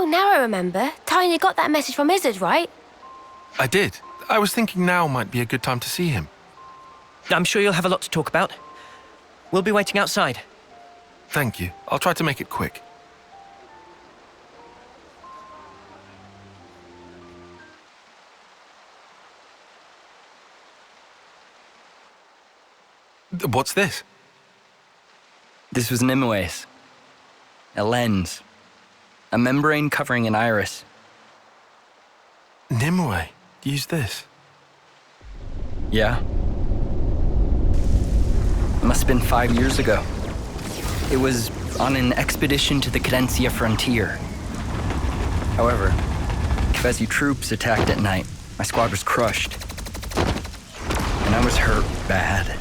Oh, now I remember. Taion, you got that message from Isurd, right? I did. I was thinking now might be a good time to see him. I'm sure you'll have a lot to talk about. We'll be waiting outside. Thank you. I'll try to make it quick. What's this? This was Nimue's. A lens. A membrane covering an iris. Nimue used this. Yeah. It must have been 5 years ago. It was on an expedition to the Cadensia frontier. However, Kefesi troops attacked at night. My squad was crushed. And I was hurt bad.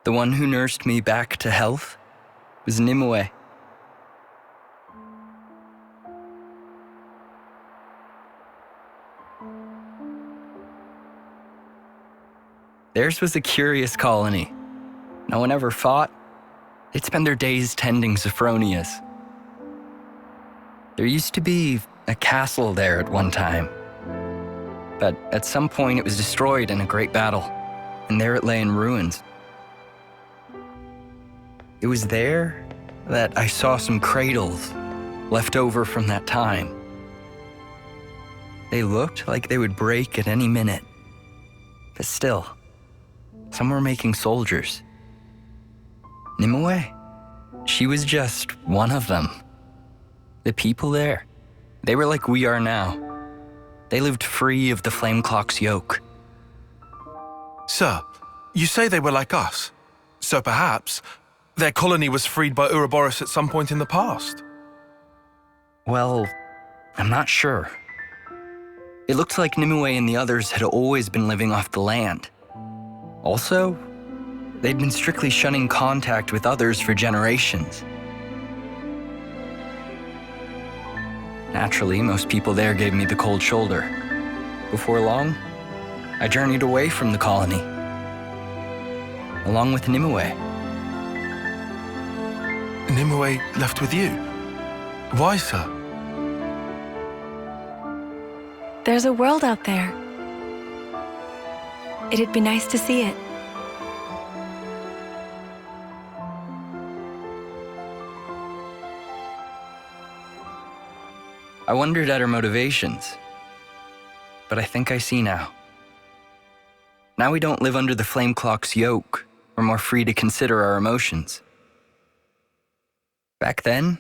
The one who nursed me back to health was Nimue. Theirs was a curious colony. No one ever fought. They'd spend their days tending Zophronias. There used to be a castle there at one time. But at some point it was destroyed in a great battle, and there it lay in ruins. It was there that I saw some cradles left over from that time. They looked like they would break at any minute. But still, some were making soldiers. Nimue, she was just one of them. The people there, they were like we are now. They lived free of the Flame Clock's yoke. Sir, you say they were like us. So perhaps their colony was freed by Ouroboros at some point in the past. Well, I'm not sure. It looked like Nimue and the others had always been living off the land. Also, they'd been strictly shunning contact with others for generations. Naturally, most people there gave me the cold shoulder. Before long, I journeyed away from the colony, along with Nimue. Nimue left with you? Why, sir? There's a world out there. It'd be nice to see it. I wondered at her motivations, but I think I see now. Now we don't live under the Flame Clock's yoke. We're more free to consider our emotions. Back then,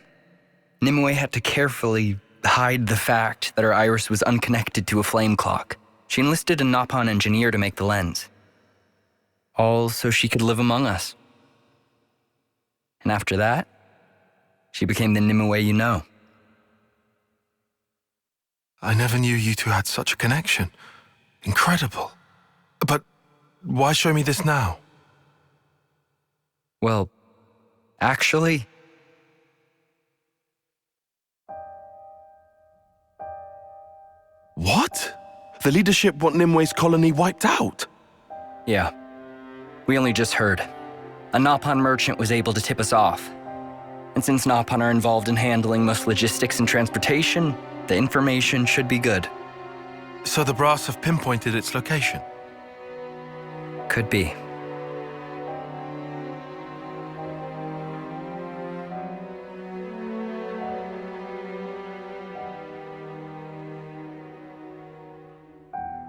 Nimue had to carefully hide the fact that her iris was unconnected to a flame clock. She enlisted a Nopon engineer to make the lens. All so she could live among us. And after that, she became the Nimue you know. I never knew you two had such a connection. Incredible. But why show me this now? Well, actually, what? The leadership want Nimue's colony wiped out? yeah. We only just heard. A Nopon merchant was able to tip us off. And since Nopon are involved in handling most logistics and transportation, the information should be good. So the brass have pinpointed its location? Could be.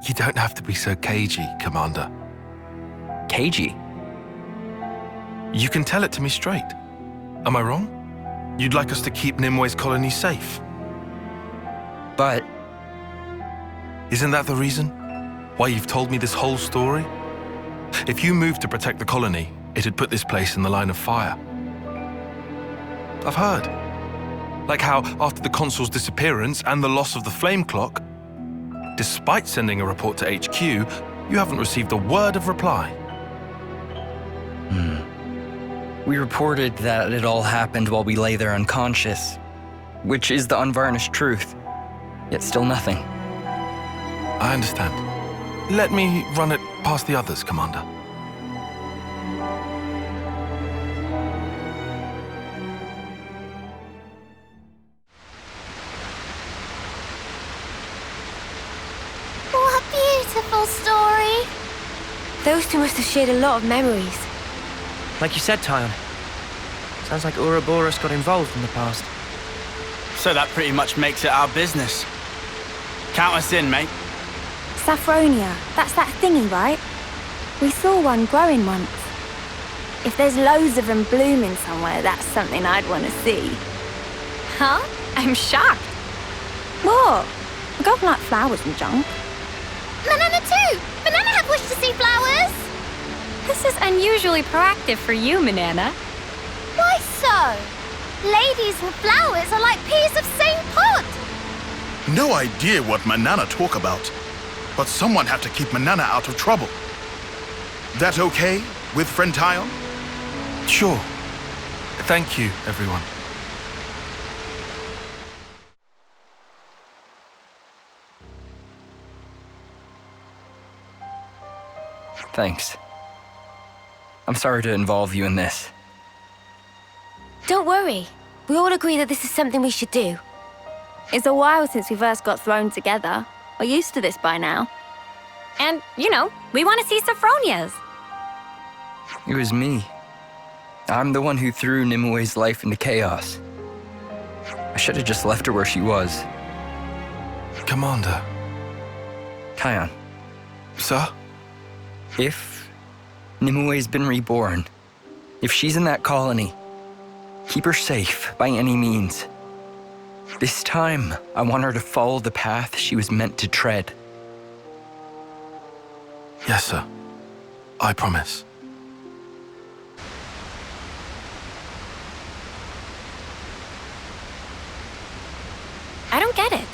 You don't have to be so cagey, Commander. Cagey? You can tell it to me straight. Am I wrong? You'd like us to keep Nimue's colony safe? But Isn't that the reason? Why you've told me this whole story? If you moved to protect the colony, it'd put this place in the line of fire. I've heard. Like how, after the Consul's disappearance and the loss of the flame clock, despite sending a report to HQ, you haven't received a word of reply. we reported that it all happened while we lay there unconscious, which is the unvarnished truth. yet still nothing. I understand. Let me run it past the others, Commander. What a beautiful story. Those two must have shared a lot of memories. Like you said, Taion. Sounds like Ouroboros got involved in the past. So that pretty much makes it our business. Count us in, mate. Saffronia, that's that thingy, right? We saw one growing once. If there's loads of them blooming somewhere, that's something I'd want to see. Huh? I'm shocked. What? I don't like flowers and junk. Manana too! Manana have wished to see flowers! This is unusually proactive for you, Manana. Why so? Ladies and flowers are like peas of same pod! No idea what Manana talk about, but someone have to keep Manana out of trouble. That okay with friend Taion? Sure. Thank you, everyone. Thanks. I'm sorry to involve you in this. Don't worry. We all agree that this is something we should do. It's a while since we first got thrown together. We're used to this by now. And, you know, we want to see Sophronia's. It was me. I'm the one who threw Nimue's life into chaos. I should have just left her where she was. Commander. Taion, Sir? if Nimue's been reborn, if she's in that colony, keep her safe by any means. This time, I want her to follow the path she was meant to tread. Yes, sir. I promise. I don't get it.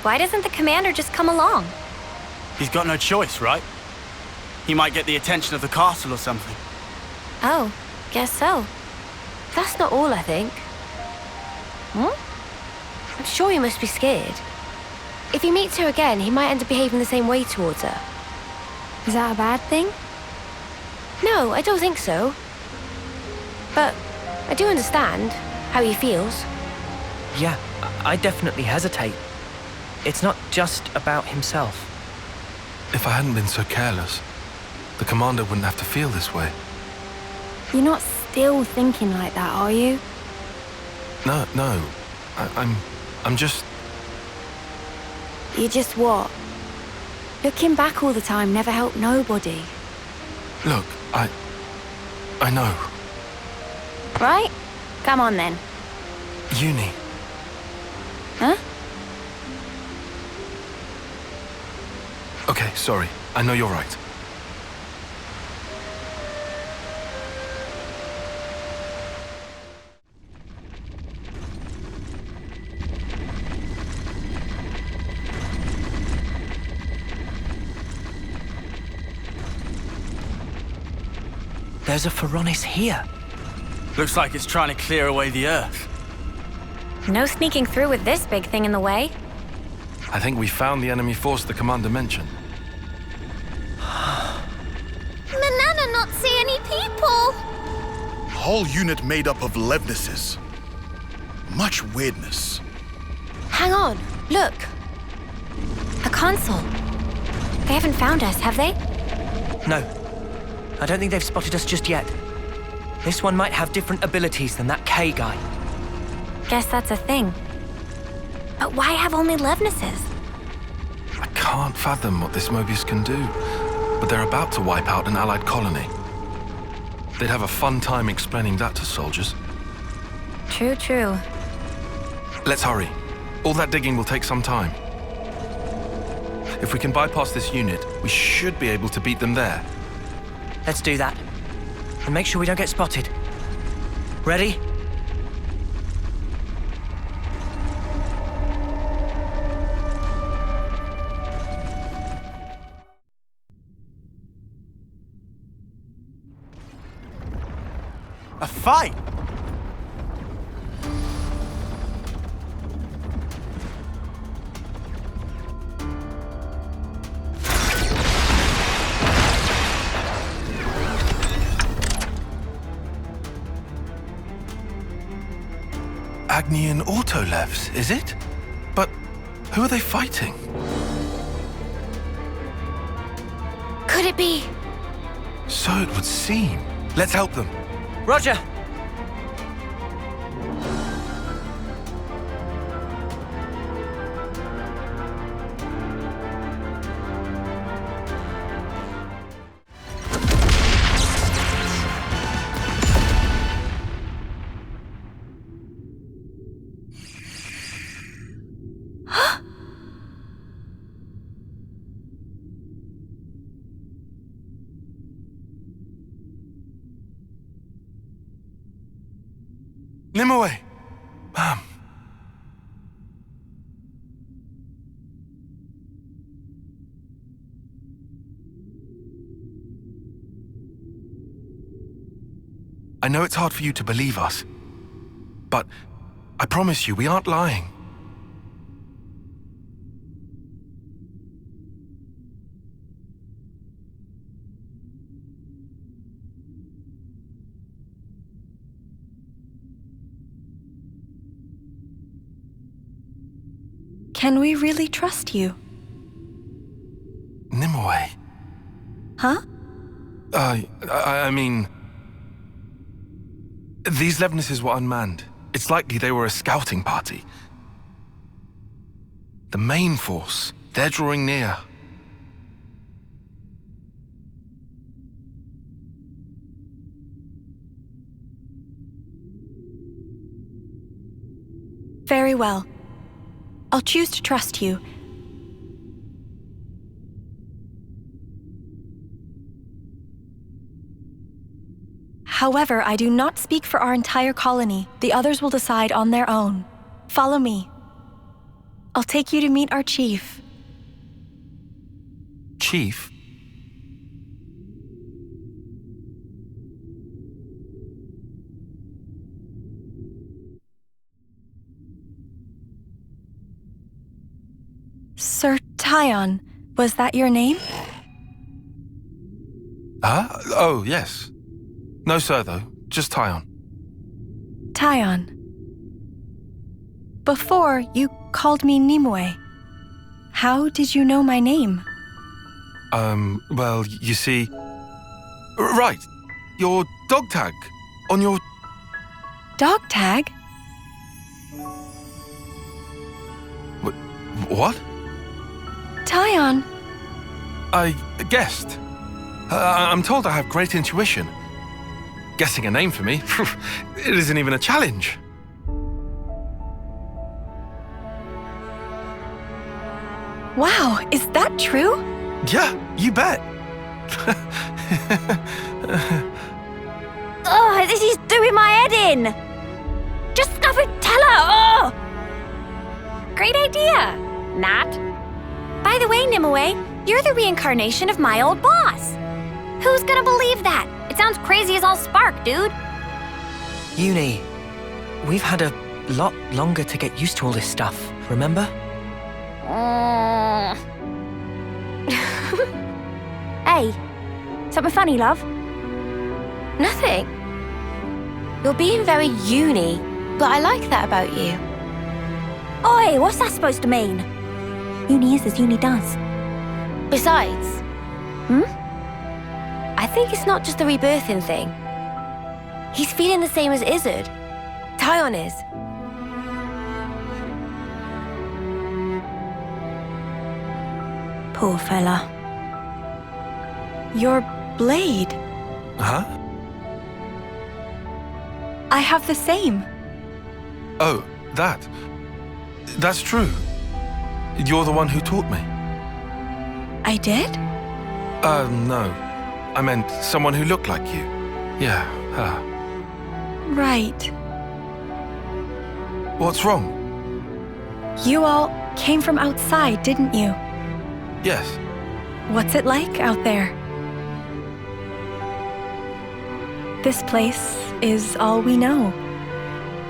Why doesn't the commander just come along? He's got no choice, right? He might get the attention of the castle or something. Oh, guess so. That's not all, I think. I'm sure he must be scared. If he meets her again, he might end up behaving the same way towards her. Is that a bad thing? No, I don't think so. But I do understand how he feels. Yeah, I definitely hesitate. It's not just about himself. If I hadn't been so careless, the commander wouldn't have to feel this way. You're not still thinking like that, are you? No. I'm just... You just what? Looking back all the time never helped nobody. Look, I know. Right? Come on then. Eunie. Huh? Okay, sorry. I know you're right. There's a Phoronis here. Looks like it's trying to clear away the earth. No sneaking through with this big thing in the way. I think we found the enemy force the commander mentioned. Manana not see any people! Whole unit made up of Levnesses. Much weirdness. Hang on, look. A console. They haven't found us, have they? No. I don't think they've spotted us just yet. This one might have different abilities than that K guy. Guess that's a thing. But why have only Levnesses? I can't fathom what this Mobius can do, but they're about to wipe out an allied colony. They'd have a fun time explaining that to soldiers. True. Let's hurry. All that digging will take some time. If we can bypass this unit, we should be able to beat them there. Let's do that. And make sure we don't get spotted. Ready? A fight? Agnian Autolevs, is it? But who are they fighting? Could it be? So it would seem. Let's help them. Roger! Nimue! Ma'am. I know it's hard for you to believe us, but I promise you we aren't lying. Can we really trust you? Nimue. Huh? I mean... These Levnesses were unmanned. It's likely they were a scouting party. The main force, they're drawing near. Very well. I'll choose to trust you. However, I do not speak for our entire colony. The others will decide on their own. Follow me. I'll take you to meet our chief. Chief? Sir Taion, was that your name? Oh, yes. No, sir, though. Just Taion. Taion. Before, you called me Nimue. How did you know my name? Well, you see... Right. Your dog tag. On your... Dog tag? What? Taion. I guessed. I'm told I have great intuition. Guessing a name for me, it isn't even a challenge. Wow, is that true? Yeah, you bet. Oh, this is doing my head in! Just have a tell her! Oh! Great idea, Nat. By the way, Nimue, you're the reincarnation of my old boss. Who's gonna believe that? It sounds crazy as all spark, dude. Eunie, we've had a lot longer to get used to all this stuff, remember? Hey, something funny, love? Nothing. You're being very Eunie, but I like that about you. Oi, what's that supposed to mean? Eunie is as Eunie does. Besides... I think it's not just a rebirthing thing. He's feeling the same as Isurd. Taion is. Poor fella. Your blade. Huh? I have the same. Oh, that. That's true. You're the one who taught me. I did? No. I meant someone who looked like you. Yeah, her. Right. What's wrong? You all came from outside, didn't you? Yes. What's it like out there? This place is all we know.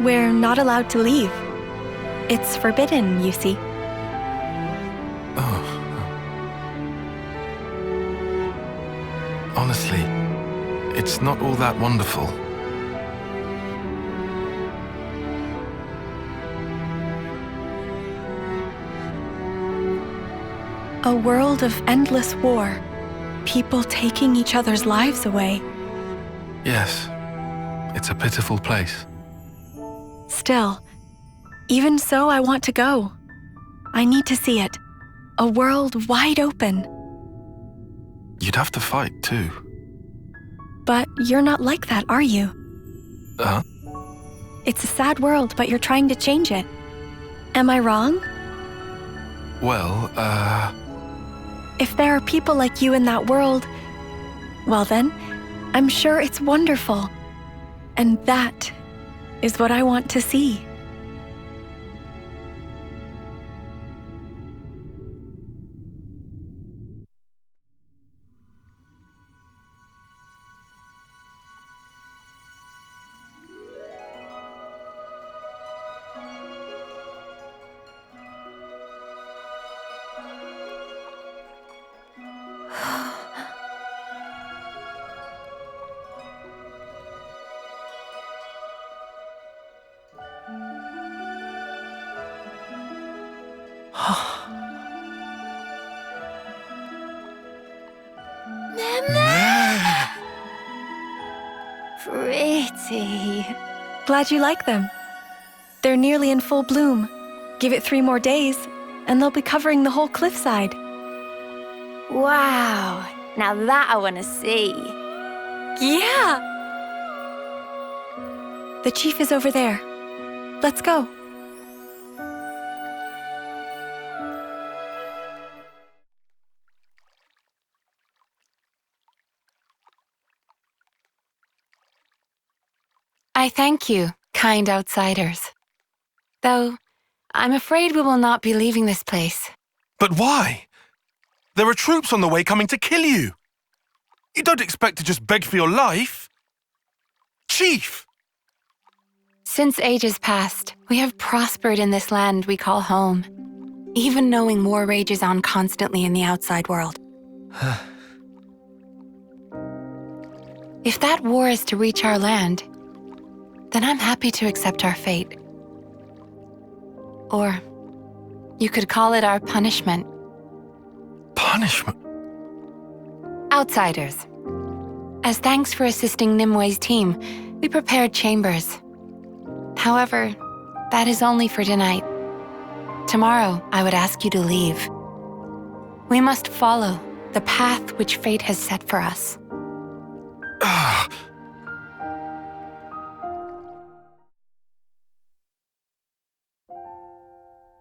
We're not allowed to leave. It's forbidden, you see. Oh. Honestly, it's not all that wonderful. A world of endless war. People taking each other's lives away. Yes, it's a pitiful place. Still, even so, I want to go. I need to see it. A world wide open. You'd have to fight too. But you're not like that, are you? Huh? It's a sad world, but you're trying to change it. Am I wrong? Well, If there are people like you in that world, well then, I'm sure it's wonderful. And that is what I want to see. Pretty. Glad you like them. They're nearly in full bloom. Give it 3 more days, and they'll be covering the whole cliffside. Wow. Now that I want to see. Yeah! The chief is over there. Let's go. I thank you, kind outsiders. Though, I'm afraid we will not be leaving this place. but why? There are troops on the way coming to kill you. You don't expect to just beg for your life. Chief! Since ages past, we have prospered in this land we call home, even knowing war rages on constantly in the outside world. If that war is to reach our land, then I'm happy to accept our fate. Or you could call it our punishment. Punishment? Outsiders. As thanks for assisting Nimue's team, we prepared chambers. However, that is only for tonight. Tomorrow, I would ask you to leave. We must follow the path which fate has set for us.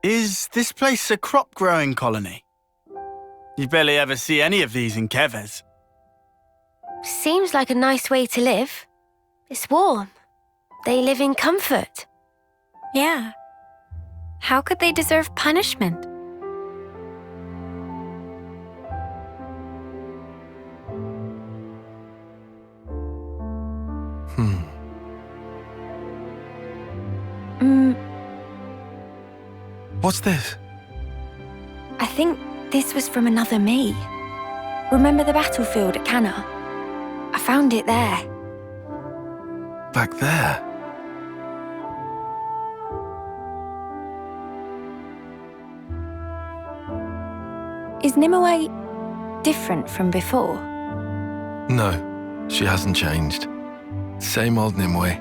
Is this place a crop-growing colony? You barely ever see any of these in Keves. Seems like a nice way to live. It's warm. They live in comfort. Yeah. How could they deserve punishment? What's this? I think this was from another me. Remember the battlefield at Cana? I found it there. Back there? Is Nimue different from before? No, she hasn't changed. Same old Nimue.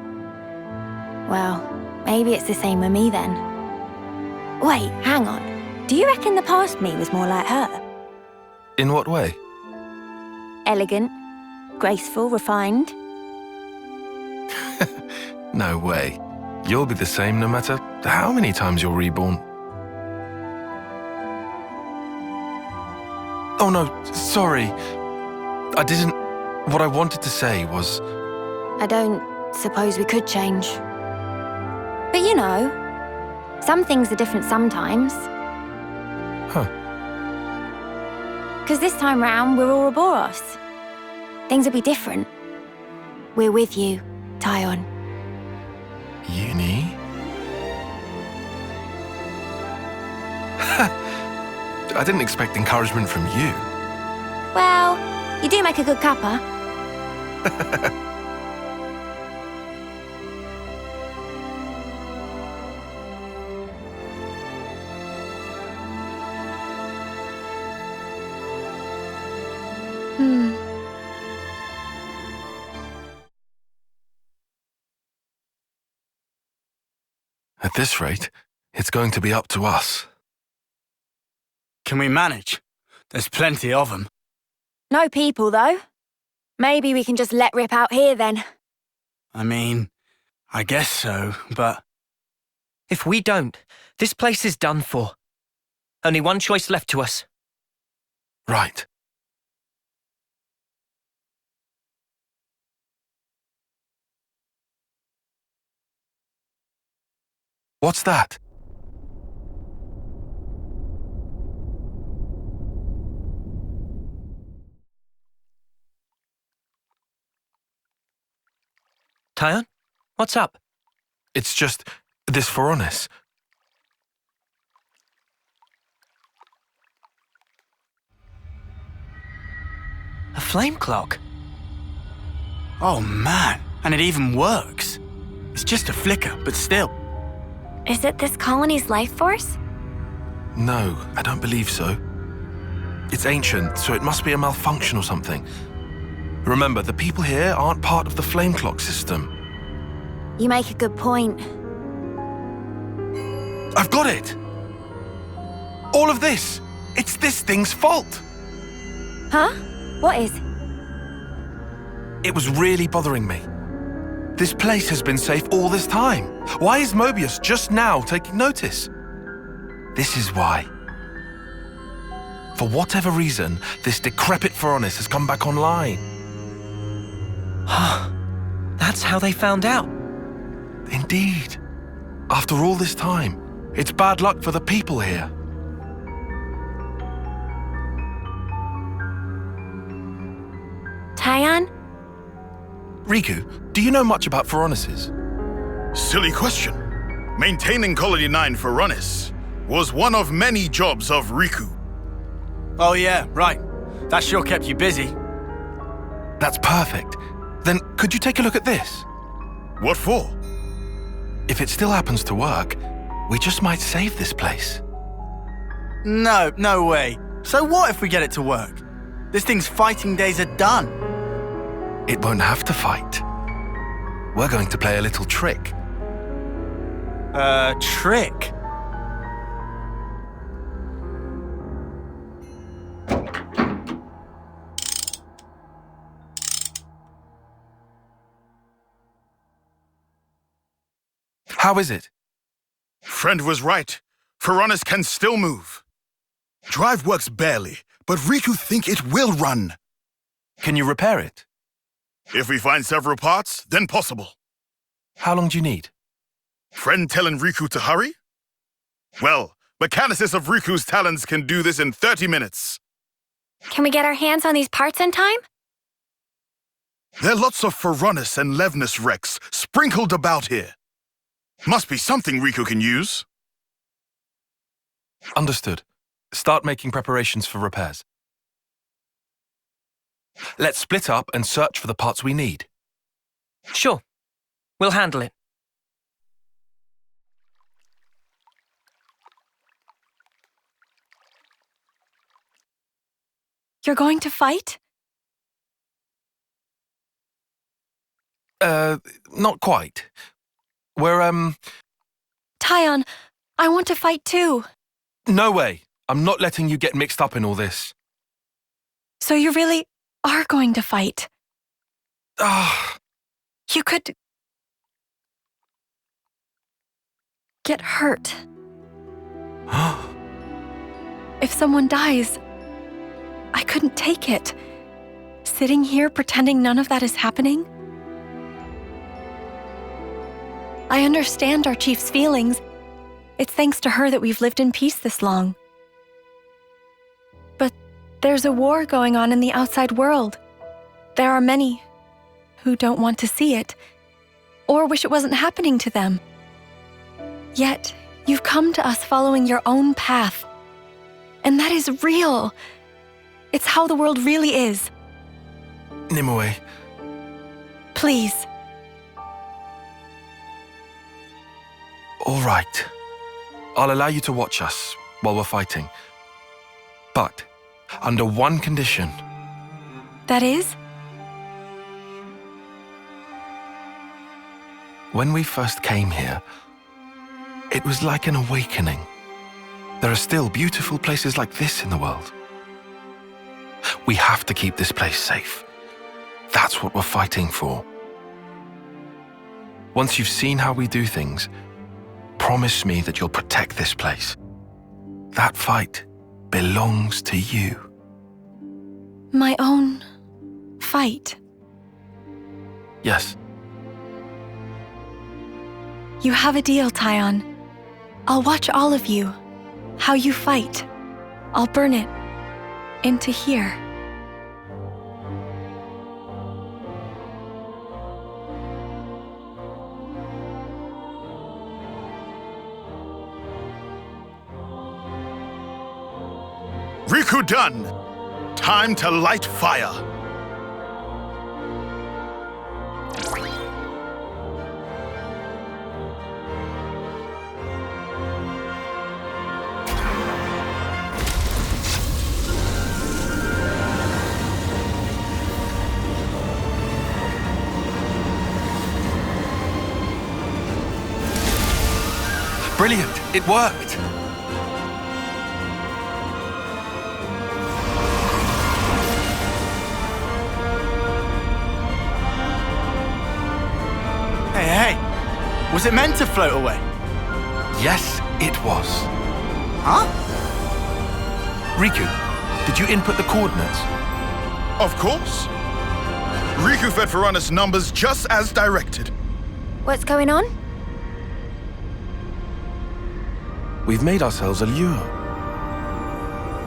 Well, maybe it's the same with me then. Wait, hang on. Do you reckon the past me was more like her? In what way? Elegant, graceful, refined? No way. You'll be the same no matter how many times you're reborn. Oh no, sorry. What I wanted to say was... I don't suppose we could change. But you know, some things are different sometimes. Huh. Because this time round, we're Ouroboros. Things will be different. We're with you, Taion. Eunie? I didn't expect encouragement from you. Well, you do make a good cuppa. At this rate, it's going to be up to us. Can we manage? There's plenty of them. No people, though. Maybe we can just let rip out here, then. I mean, I guess so, but... If we don't, this place is done for. Only one choice left to us. Right. What's that? Taion? What's up? It's just this Phoronis. A flame clock? Oh man, and it even works. It's just a flicker, but still. Is it this colony's life force? No, I don't believe so. It's ancient, so it must be a malfunction or something. Remember, the people here aren't part of the flame clock system. You make a good point. I've got it! All of this! It's this thing's fault! Huh? What is? It was really bothering me. This place has been safe all this time. Why is Mobius just now taking notice? This is why. For whatever reason, this decrepit Phoronis has come back online. That's how they found out. Indeed. After all this time, it's bad luck for the people here. Taion? Riku, do you know much about Phoronises? Silly question. Maintaining Colony 9 for Phoronis was one of many jobs of Riku. Oh yeah, right. That sure kept you busy. That's perfect. Then could you take a look at this? What for? If it still happens to work, we just might save this place. No way. So what if we get it to work? This thing's fighting days are done. It won't have to fight. We're going to play a little trick. Trick? How is it? Friend was right. Phoronis can still move. Drive works barely, but Riku think it will run. Can you repair it? If we find several parts, then possible. How long do you need? Friend telling Riku to hurry? Well, Mechanicis of Riku's talents can do this in 30 minutes. Can we get our hands on these parts in time? There are lots of Phoronis and Levnis wrecks sprinkled about here. Must be something Riku can use. Understood. Start making preparations for repairs. Let's split up and search for the parts we need. Sure. We'll handle it. You're going to fight? Not quite. We're, Taion, I want to fight too. No way. I'm not letting you get mixed up in all this. So you really are going to fight? Ah. You could get hurt. If someone dies, I couldn't take it. Sitting here pretending none of that is happening? I understand our chief's feelings. It's thanks to her that we've lived in peace this long. But there's a war going on in the outside world. There are many who don't want to see it, or wish it wasn't happening to them. Yet, you've come to us following your own path. And that is real. It's how the world really is. Nimue. Please. All right. I'll allow you to watch us while we're fighting. But under one condition. That is? When we first came here, It was like an awakening. There are still beautiful places like this in the world. We have to keep this place safe. That's what we're fighting for. Once you've seen how we do things, promise me that you'll protect this place. That fight belongs to you. My own fight. Yes. You have a deal, Taion. I'll watch all of you. How you fight. I'll burn it into here. Riku done! Time to light fire! Brilliant! It worked! Hey, was it meant to float away? Yes, it was. Huh? Riku, did you input the coordinates? Of course. Riku fed Ferronis numbers just as directed. What's going on? We've made ourselves a lure.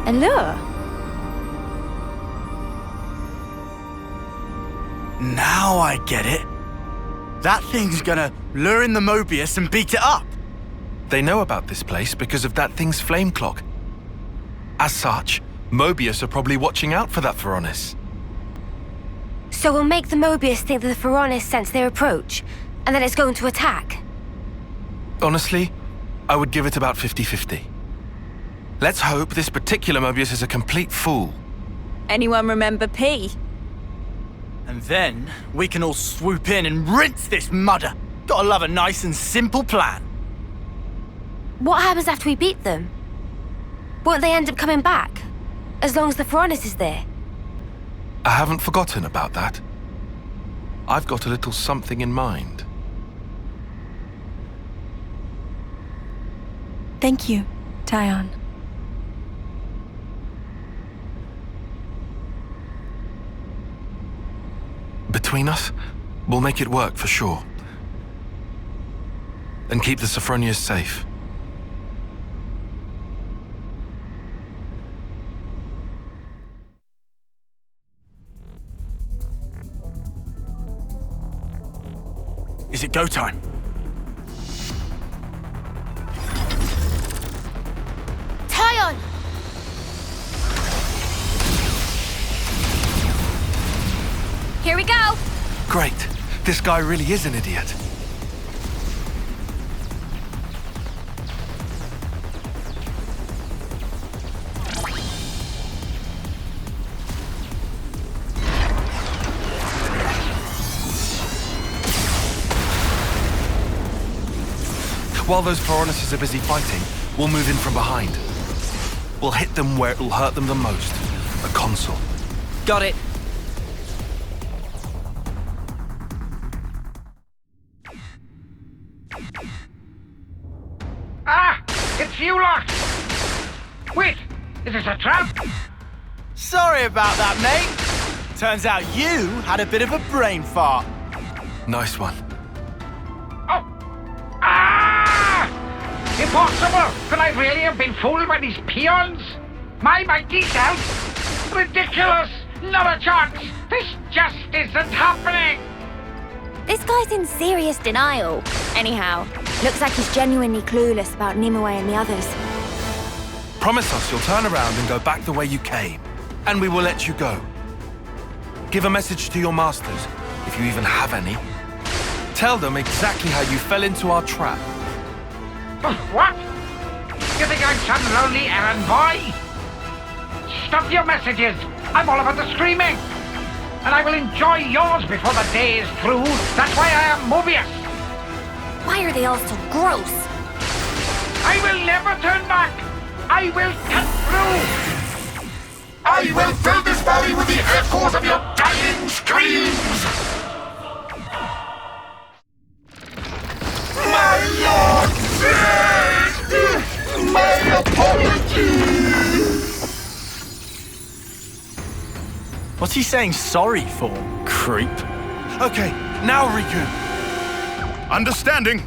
A lure? Now I get it. That thing's gonna lure in the Mobius and beat it up. They know about this place because of that thing's flame clock. As such, Mobius are probably watching out for that Ferronis. So we'll make the Mobius think that the Ferronis sense their approach, and then it's going to attack. Honestly, I would give it about 50-50. Let's hope this particular Mobius is a complete fool. Anyone remember P? And then we can all swoop in and rinse this mudder. Gotta love a nice and simple plan. What happens after we beat them? Won't they end up coming back? As long as the Ferronis is there? I haven't forgotten about that. I've got a little something in mind. Thank you, Taion. Between us, we'll make it work for sure. And keep the Sophronias safe. Is it go time? Taion! Here we go! Great. This guy really is an idiot. While those Ferronis are busy fighting, we'll move in from behind. We'll hit them where it'll hurt them the most. The console. Got it. Ah! It's you lot! Wait! Is this a trap? Sorry about that, mate. Turns out you had a bit of a brain fart. Nice one. Oh! Ah! Impossible! Could I really have been fooled by these peons? My mighty self? Ridiculous! Not a chance! This just isn't happening! This guy's in serious denial. Anyhow, looks like he's genuinely clueless about Nimue and the others. Promise us you'll turn around and go back the way you came, and we will let you go. Give a message to your masters, if you even have any. Tell them exactly how you fell into our trap. What? You think I'm some lonely errand boy? Stop your messages! I'm all about the screaming! And I will enjoy yours before the day is through. That's why I am Mobius. Why are they all so gross? I will never turn back! I will cut through! I will fill this valley with the echoes of your dying screams! My lord! My apologies! What's he saying sorry for, creep? Okay, now Riku. Understanding.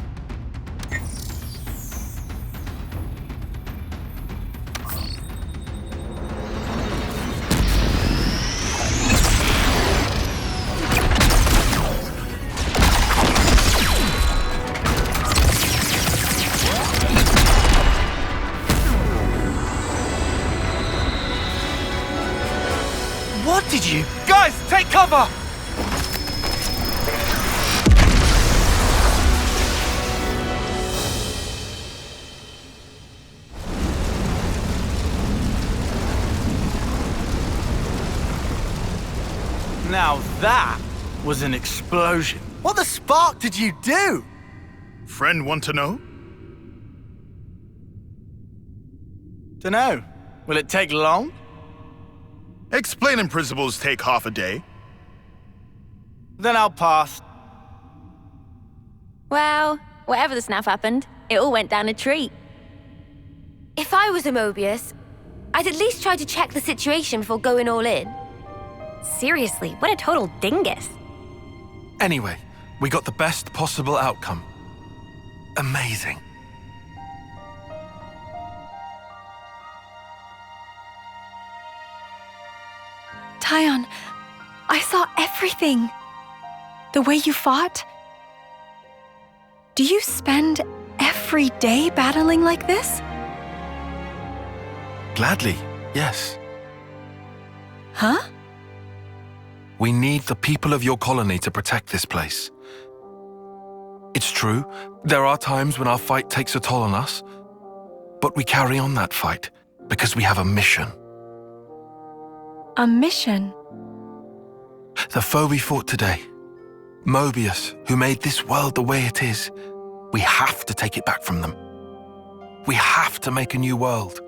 What did you... Guys, take cover! Now that was an explosion. What the spark did you do? Friend want to know? Dunno. Will it take long? Explaining principles take half a day. Then I'll pass. Well, whatever the snaff happened, it all went down a treat. If I was a Mobius, I'd at least try to check the situation before going all in. Seriously, what a total dingus. Anyway, we got the best possible outcome. Amazing. Taion, I saw everything. The way you fought. Do you spend every day battling like this? Gladly, yes. Huh? We need the people of your colony to protect this place. It's true, there are times when our fight takes a toll on us, but we carry on that fight because we have a mission. A mission? The foe we fought today, Mobius, who made this world the way it is, we have to take it back from them. We have to make a new world.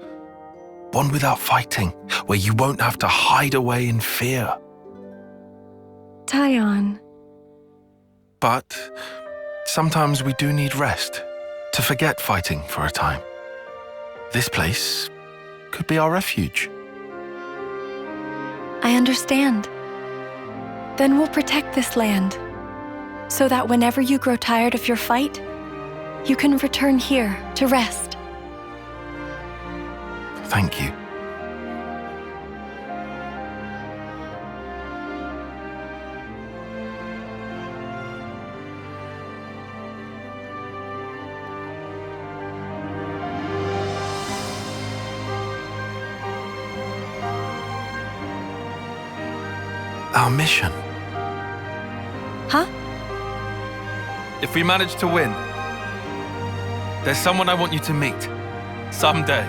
One without fighting, where you won't have to hide away in fear. Taion. But sometimes we do need rest, to forget fighting for a time. This place could be our refuge. I understand. Then we'll protect this land, so that whenever you grow tired of your fight, you can return here to rest. Thank you. Our mission. Huh? If we manage to win, there's someone I want you to meet someday.